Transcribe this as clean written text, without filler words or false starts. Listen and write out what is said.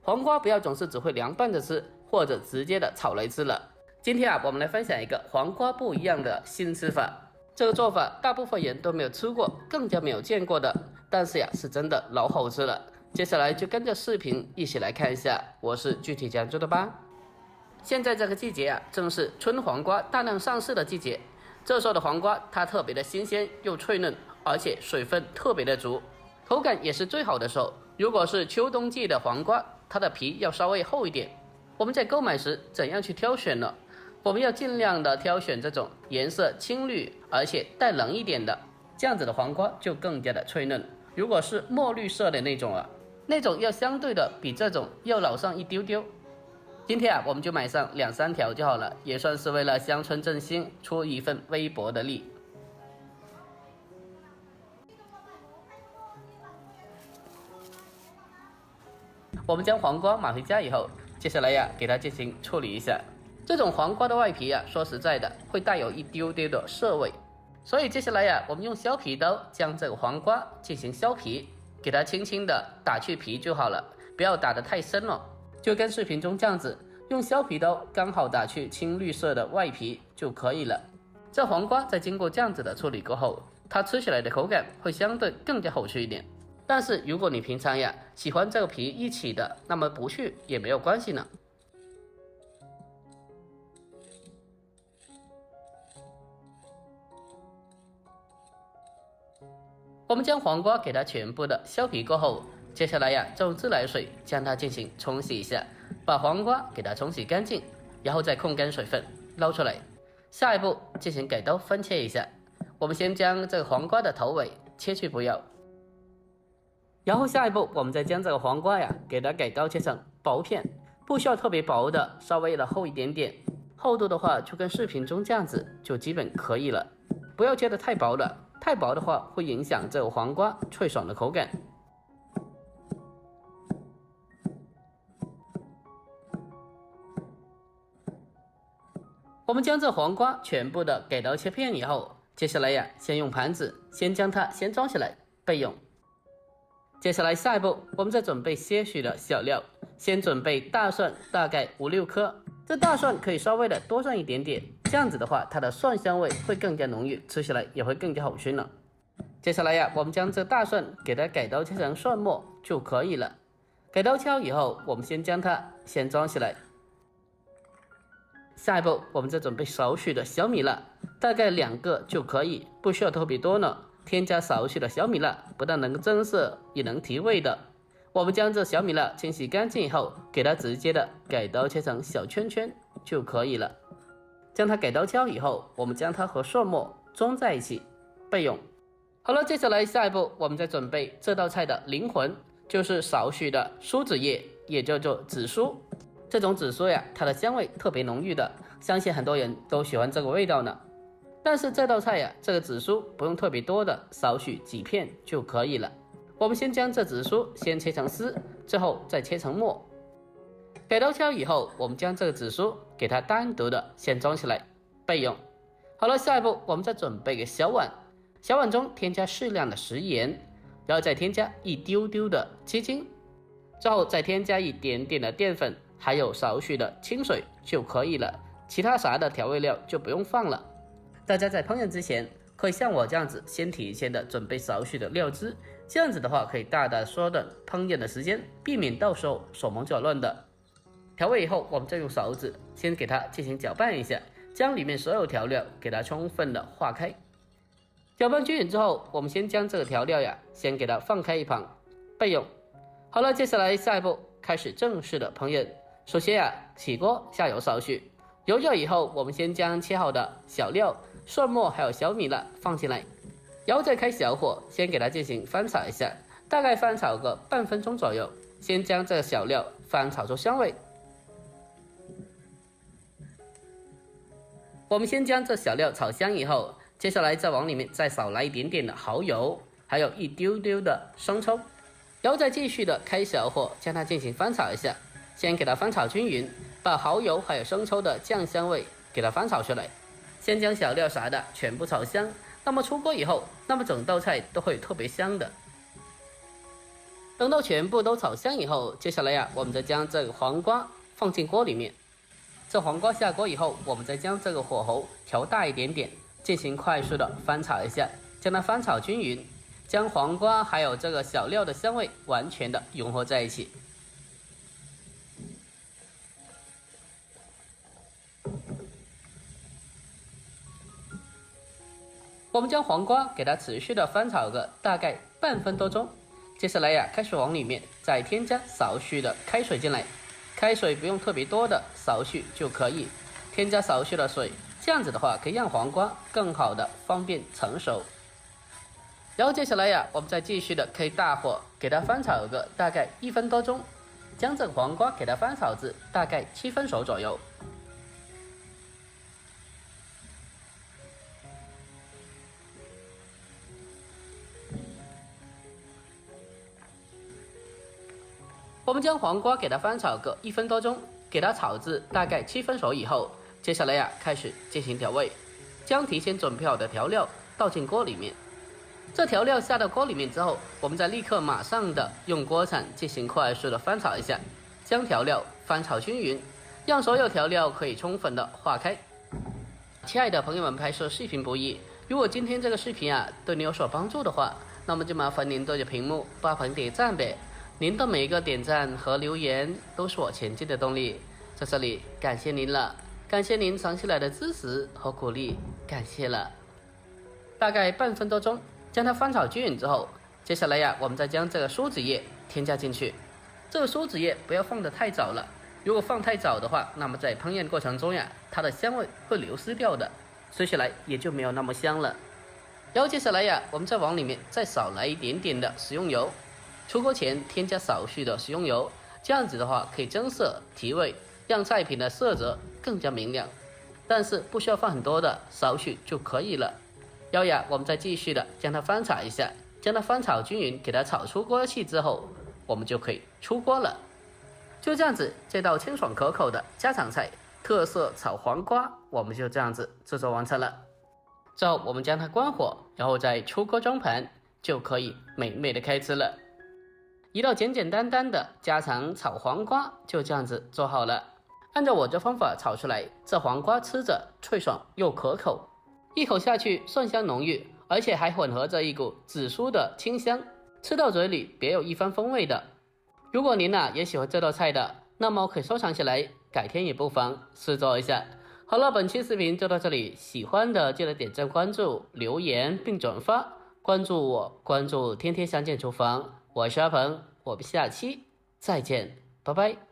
黄瓜不要总是只会凉拌着吃，或者直接的炒来吃了。今天我们来分享一个黄瓜不一样的新吃法。这个做法大部分人都没有吃过，更加没有见过的，但是是真的老好吃了。接下来就跟着视频一起来看一下，我是具体讲究的吧。现在这个季节正是春黄瓜大量上市的季节，这时候的黄瓜它特别的新鲜又脆嫩，而且水分特别的足，口感也是最好的时候。如果是秋冬季的黄瓜，它的皮要稍微厚一点。我们在购买时怎样去挑选呢？我们要尽量的挑选这种颜色青绿而且带棱一点的，这样子的黄瓜就更加的脆嫩。如果是墨绿色的那种那种要相对的比这种要老上一丢丢。今天我们就买上2-3条就好了，也算是为了乡村振兴出一份微薄的力。我们将黄瓜买回家以后，接下来给它进行处理一下。这种黄瓜的外皮说实在的会带有一丢丢的涩味，所以接下来我们用削皮刀将这个黄瓜进行削皮，给它轻轻的打去皮就好了，不要打得太深了，就跟视频中这样子，用削皮刀刚好打去青绿色的外皮就可以了。这黄瓜在经过这样子的处理过后，它吃起来的口感会相对更加好吃一点。但是如果你平常喜欢这个皮一起的，那么不去也没有关系呢。我们将黄瓜给它全部的削皮过后，接下来再用自来水将它进行冲洗一下，把黄瓜给它冲洗干净，然后再控干水分捞出来。下一步进行改刀分切一下，我们先将这个黄瓜的头尾切去不要，然后下一步我们再将这个黄瓜给它改刀切成薄片，不需要特别薄的，稍微的厚一点点，厚度的话就跟视频中这样子就基本可以了，不要切得太薄了，太薄的话会影响这个黄瓜脆爽的口感。我们将这黄瓜全部的改刀切片以后，接下来先用盘子先将它先装起来备用。接下来下一步我们再准备些许的小料，先准备大蒜大概5-6颗，这大蒜可以稍微的多上一点点，这样子的话它的蒜香味会更加浓郁，吃起来也会更加好吃呢。接下来我们将这大蒜给它改刀切成蒜末就可以了。改刀切好以后，我们先将它先装起来。下一步我们再准备少许的小米辣，大概2个就可以，不需要特别多呢。添加少许的小米辣，不但能够增色也能提味的。我们将这小米辣清洗干净以后，给它直接的改刀切成小圈圈就可以了。将它改刀切好以后，我们将它和蒜末装在一起备用。好了，接下来下一步我们再准备这道菜的灵魂，就是少许的苏子叶，也叫做紫苏。这种紫苏它的香味特别浓郁的，相信很多人都喜欢这个味道呢。但是这道菜这个紫苏不用特别多的，少许几片就可以了。我们先将这紫苏先切成丝，之后再切成末。改刀切好以后，我们将这个紫苏给它单独的先装起来备用。好了，下一步我们再准备个小碗，小碗中添加适量的食盐，然后再添加一丢丢的鸡精，之后再添加一点点的淀粉，还有少许的清水就可以了，其他啥的调味料就不用放了。大家在烹饪之前可以像我这样子先提前的准备少许的料汁，这样子的话可以大大缩短烹饪的时间，避免到时候手忙脚乱的。调味以后，我们再用勺子先给它进行搅拌一下，将里面所有调料给它充分的化开。搅拌均匀之后，我们先将这个调料先给它放开一旁备用。好了，接下来下一步开始正式的烹饪。首先起锅下油少许，油热以后，我们先将切好的小料、蒜末还有小米辣放进来，然后再开小火，先给它进行翻炒一下，大概翻炒个半分钟左右，先将这个小料翻炒出香味。我们先将这小料炒香以后，接下来再往里面再少来一点点的蚝油，还有一丢丢的生抽，然后再继续的开小火将它进行翻炒一下，先给它翻炒均匀，把蚝油还有生抽的酱香味给它翻炒出来。先将小料啥的全部炒香，那么出锅以后，那么整道菜都会特别香的。等到全部都炒香以后，接下来呀，我们再将这个黄瓜放进锅里面。这黄瓜下锅以后，我们再将这个火候调大一点点，进行快速的翻炒一下，将它翻炒均匀，将黄瓜还有这个小料的香味完全的融合在一起。我们将黄瓜给它持续的翻炒个大概半分多钟。接下来呀，开始往里面再添加少许的开水进来，开水不用特别多的，少许就可以。添加少许的水，这样子的话可以让黄瓜更好的方便成熟。然后接下来呀，我们再继续的开大火给它翻炒个大概1分多钟，将这个黄瓜给它翻炒至大概7分熟左右。我们将黄瓜给它翻炒个1分多钟，给它炒至大概7分熟以后，接下来呀开始进行调味，将提前准备好的调料倒进锅里面。这调料下到锅里面之后，我们再立刻马上的用锅铲进行快速的翻炒一下，将调料翻炒均匀，让所有调料可以充分的化开。亲爱的朋友们，拍摄视频不易，如果今天这个视频对你有所帮助的话，那么就麻烦您对着屏幕帮忙点赞呗。您的每一个点赞和留言都是我前进的动力，在这里感谢您了，感谢您长期来的支持和鼓励，感谢了。大概半分多钟，将它翻炒均匀之后，接下来呀，我们再将这个苏子叶添加进去。这个苏子叶不要放得太早了，如果放太早的话，那么在烹饪过程中呀，它的香味会流失掉的，吃起来也就没有那么香了。然后接下来呀，我们再往里面再少来一点点的食用油。出锅前添加少许的食用油，这样子的话可以增色提味，让菜品的色泽更加明亮。但是不需要放很多的，少许就可以了。然后呀，我们再继续的将它翻炒一下，将它翻炒均匀，给它炒出锅气之后，我们就可以出锅了。就这样子，这道清爽可口的家常菜特色炒黄瓜，我们就这样子制作完成了。之后我们将它关火，然后再出锅装盘，就可以美美的开吃了。一道简简单单的家常炒黄瓜就这样子做好了。按照我这方法炒出来，这黄瓜吃着脆爽又可口，一口下去蒜香浓郁，而且还混合着一股紫苏的清香，吃到嘴里别有一番风味的。如果您也喜欢这道菜的，那么可以收藏起来，改天也不妨试做一下。好了，本期视频就到这里，喜欢的记得点赞关注留言并转发，关注我，关注天天相见厨房，我是阿鹏，我们下期再见，拜拜。